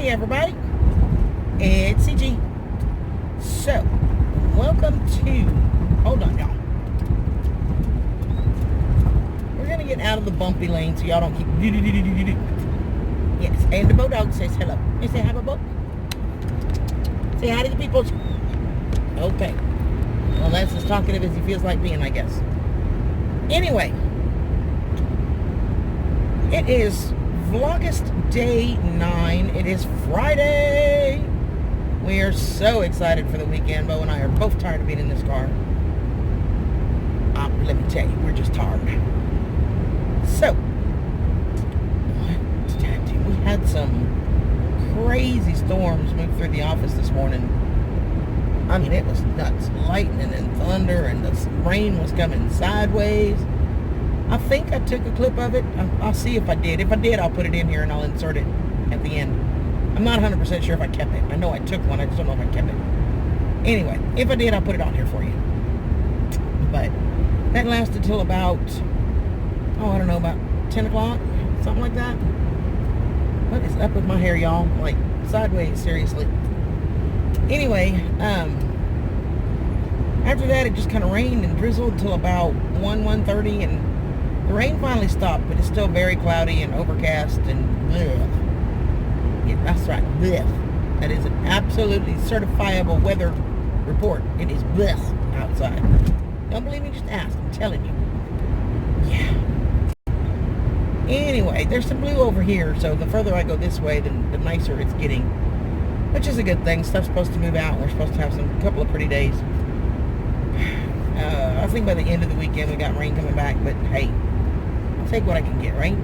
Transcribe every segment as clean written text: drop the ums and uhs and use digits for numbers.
Hey everybody, it's CG. So, welcome to, hold on y'all. We're going to get out of the bumpy lane so y'all don't keep Yes, and the boat dog says hello. You say hi, boat. Say hi to the people. Okay. Well, that's as talkative as he feels like being, I guess. Anyway, it is Vlogust day 9. It is Friday. We are so excited for the weekend. Bo and I are both tired of being in this car. Let me tell you, we're just tired. So, we had some crazy storms move through the office this morning. I mean, it was nuts. Lightning and thunder, and the rain was coming sideways. I think I took a clip of it. I'll see if I did. If I did, I'll put it in here and I'll insert it at the end. I'm not 100% sure if I kept it. I know I took one. I just don't know if I kept it. Anyway, if I did, I'll put it on here for you. But that lasted till about, I don't know, about 10 o'clock, something like that. What is up with my hair, y'all? Like, sideways, seriously. Anyway, after that, it just kind of rained and drizzled until about 1:30, and the rain finally stopped, but it's still very cloudy and overcast and bleh. Yeah, that's right, bleh. That is an absolutely certifiable weather report. It is bleh outside. Don't believe me? Just ask. I'm telling you. Yeah. Anyway, there's some blue over here, so the further I go this way, the nicer it's getting, which is a good thing. Stuff's supposed to move out, and we're supposed to have a couple of pretty days. I think by the end of the weekend we got rain coming back, but hey, I'll take what I can get, right?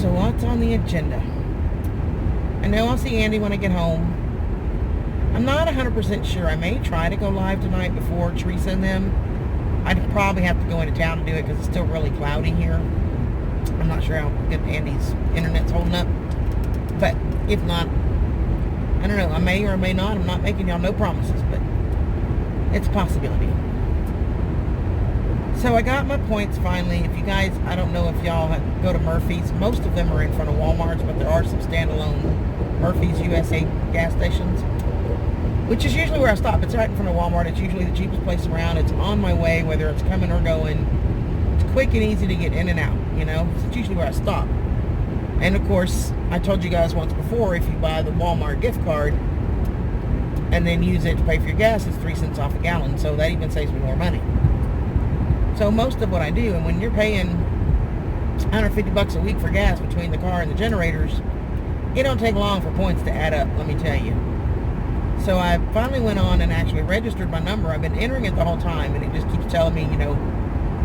So what's on the agenda? I know I'll see Andy when I get home. I'm not 100% sure. I may try to go live tonight before Teresa and them. I'd probably have to go into town to do it because it's still really cloudy here. I'm not sure how good Andy's internet's holding up. But if not, I don't know. I may or I may not. I'm not making y'all no promises, but it's a possibility. So I got my points finally. If you guys, I don't know if y'all go to Murphy's. Most of them are in front of Walmart's, but there are some standalone Murphy's USA gas stations, which is usually where I stop. It's right in front of Walmart. It's usually the cheapest place around. It's on my way, whether it's coming or going. It's quick and easy to get in and out, you know. It's usually where I stop. And of course, I told you guys once before, if you buy the Walmart gift card and then use it to pay for your gas, it's 3 cents off a gallon. So that even saves me more money. So most of what I do, and when you're paying $150 a week for gas between the car and the generators, it don't take long for points to add up, let me tell you. So I finally went on and actually registered my number. I've been entering it the whole time, and it just keeps telling me, you know,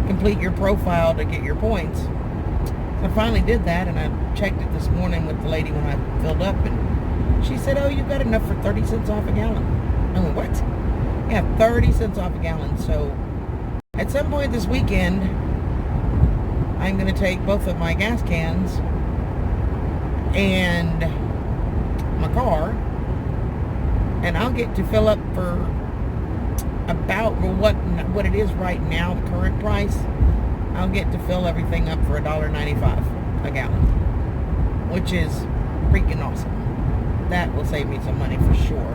complete your profile to get your points. So I finally did that, and I checked it this morning with the lady when I filled up, and she said, oh, you've got enough for 30 cents off a gallon. I went, what? Yeah, 30 cents off a gallon. So at some point this weekend, I'm going to take both of my gas cans and my car, and I'll get to fill up for about what it is right now, the current price. I'll get to fill everything up for $1.95 a gallon, which is freaking awesome. That will save me some money for sure.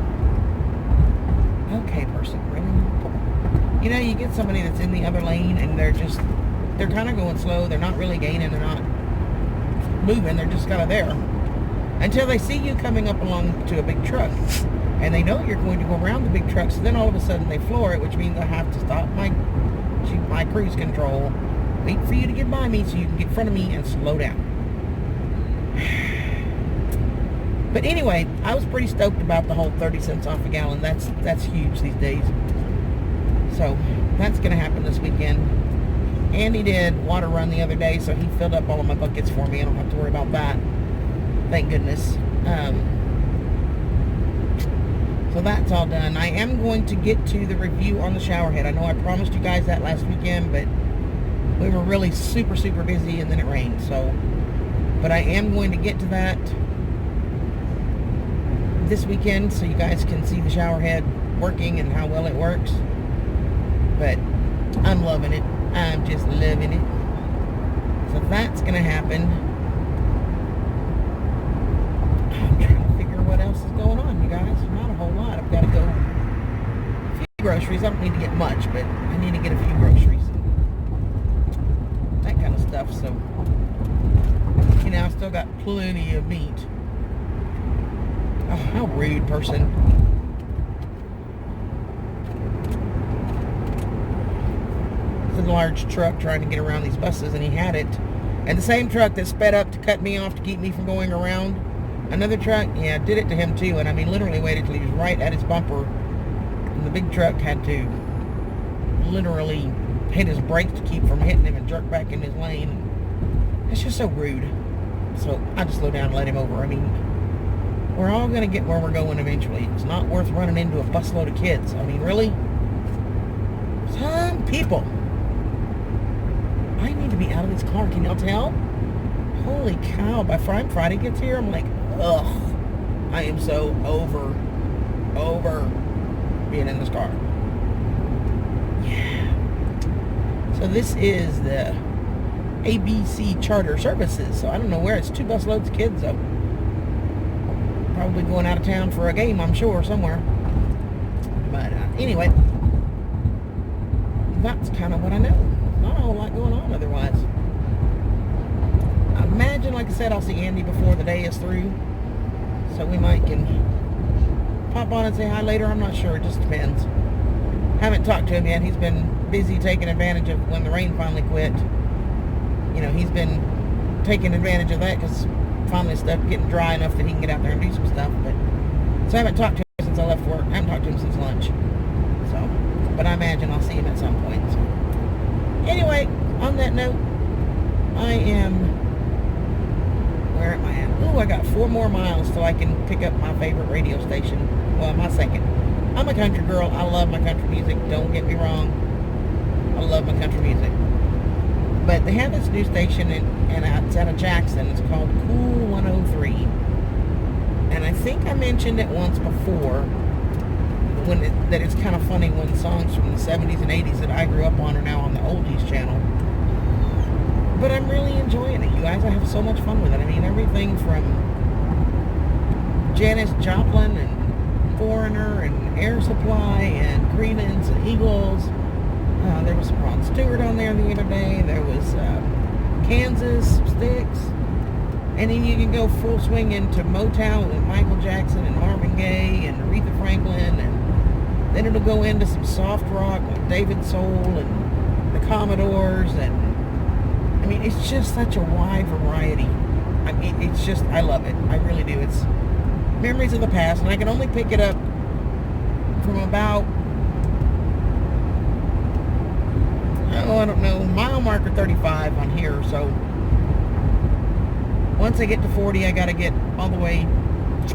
Okay, person, really? You know, you get somebody that's in the other lane and they're kind of going slow. They're not really gaining. They're not moving. They're just kind of there until they see you coming up along to a big truck, and they know you're going to go around the big truck. So then all of a sudden they floor it, which means I have to stop my cruise control, wait for you to get by me so you can get in front of me and slow down. But anyway, I was pretty stoked about the whole 30 cents off a gallon. That's huge these days. So that's going to happen this weekend. Andy did water run the other day, so he filled up all of my buckets for me. I don't have to worry about that. Thank goodness. So that's all done. I am going to get to the review on the shower head. I know I promised you guys that last weekend, but we were really super, super busy, and then it rained. So, but I am going to get to that this weekend so you guys can see the shower head working and how well it works. But I'm loving it. I'm just loving it. So that's going to happen. groceries. I don't need to get much, but I need to get a few groceries. That kind of stuff. So, you know, I still got plenty of meat. Oh, how rude, person. It's a large truck trying to get around these buses, and he had it. And the same truck that sped up to cut me off to keep me from going around, another truck, yeah, did it to him too. And I mean, literally waited till he was right at his bumper. And the big truck had to literally hit his brakes to keep from hitting him and jerk back in his lane. It's just so rude. So I just slow down and let him over. I mean, we're all going to get where we're going eventually. It's not worth running into a busload of kids. I mean, really? Some people. I need to be out of this car. Can y'all tell? Holy cow. By Friday gets here, I'm like, ugh. I am so over being in this car. Yeah. So this is the ABC Charter Services. So I don't know where. It's 2 busloads of kids, though. Probably going out of town for a game, I'm sure, somewhere. But anyway, that's kind of what I know. Not a whole lot going on otherwise. I imagine, like I said, I'll see Andy before the day is through. So we might can pop on and say hi later. I'm not sure. It just depends. Haven't talked to him yet. He's been busy taking advantage of when the rain finally quit. You know, he's been taking advantage of that because finally stuff getting dry enough that he can get out there and do some stuff. But so I haven't talked to him since I left work. I haven't talked to him since lunch. So, but I imagine I'll see him at some point. So. Anyway, on that note, I am, where am I at? Ooh, I got 4 more miles till I can pick up my favorite radio station. Well, my second. I'm a country girl. I love my country music. Don't get me wrong. I love my country music. But they have this new station, and it's out of Jackson. It's called Cool 103. And I think I mentioned it once before, that it's kind of funny when songs from the 70s and 80s that I grew up on are now on the oldies channel. But I'm really enjoying it, you guys. I have so much fun with it. I mean, everything from Janis Joplin and Foreigner and Air Supply and Creedence and Eagles. There was some Rod Stewart on there the other day. There was Kansas, Styx. And then you can go full swing into Motown with Michael Jackson and Marvin Gaye and Aretha Franklin. And then it'll go into some soft rock with David Soul and the Commodores. And I mean, it's just such a wide variety. I mean, it's just, I love it. I really do. It's memories of the past. And I can only pick it up from about, I don't know, mile marker 35 on here. So once I get to 40, I got to get all the way,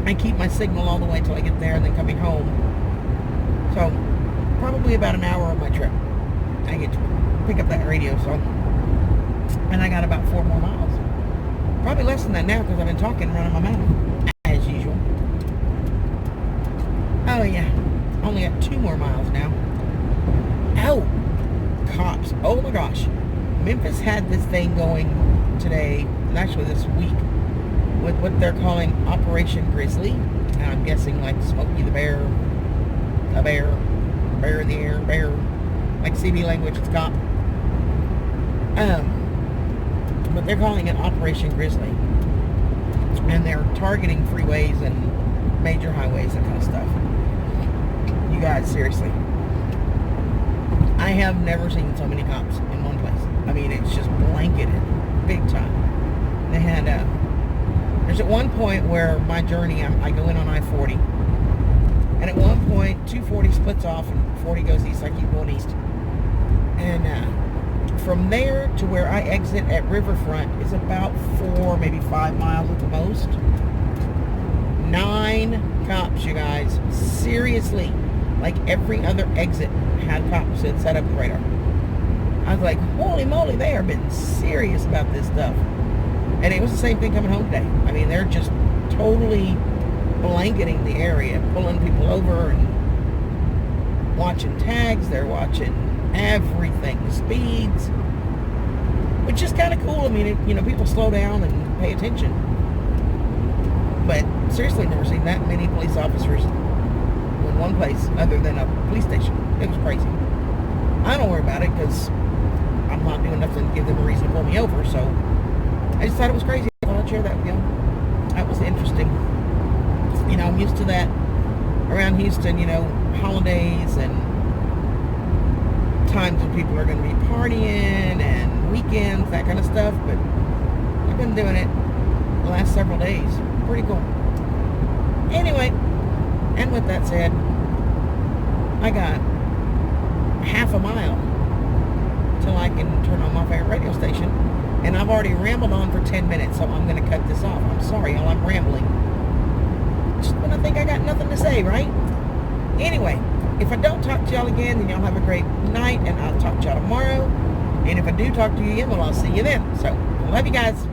I keep my signal all the way till I get there and then coming home. So probably about an hour of my trip, I get to pick up that radio. So, and I got about 4 more miles. Probably less than that now because I've been talking running my mouth as usual. Oh yeah, only got 2 more miles now. Ow! Cops. Oh my gosh. Memphis had this thing going today, actually this week, with what they're calling Operation Grizzly. And I'm guessing like Smokey the Bear, a bear in the air, bear, like CB language, it's cop. But they're calling it Operation Grizzly. And they're targeting freeways and major highways, that kind of stuff. You guys, seriously. I have never seen so many cops in one place. I mean, it's just blanketed big time. They had, there's at one point where my journey, I go in on I-40. And at one point, 240 splits off and 40 goes east. I keep going east. And from there to where I exit at Riverfront is about 4, maybe 5 miles at the most. 9 cops, you guys. Seriously. Like every other exit had cops that set up the radar. I was like, holy moly, they are being serious about this stuff. And it was the same thing coming home today. I mean, they're just totally blanketing the area, pulling people over and watching tags. They're watching everything, the speeds, which is kind of cool. I mean, people slow down and pay attention. But seriously, never seen that many police officers go in one place other than a police station. It was crazy. I don't worry about it because I'm not doing nothing to give them a reason to pull me over. So I just thought it was crazy. I thought I'd share that with y'all. That was interesting. You know, I'm used to that around Houston, you know, holidays and times when people are going to be partying and weekends, that kind of stuff. But I've been doing it the last several days. Pretty cool. Anyway, and with that said, I got half a mile till I can turn on my favorite radio station, and I've already rambled on for 10 minutes, so I'm going to cut this off. I'm sorry, y'all, I'm rambling. Just when I think I got nothing to say, right? Anyway, if I don't talk to y'all again, then y'all have a great night, and I'll talk to y'all tomorrow. And if I do talk to you again, well, I'll see you then. So, love you guys.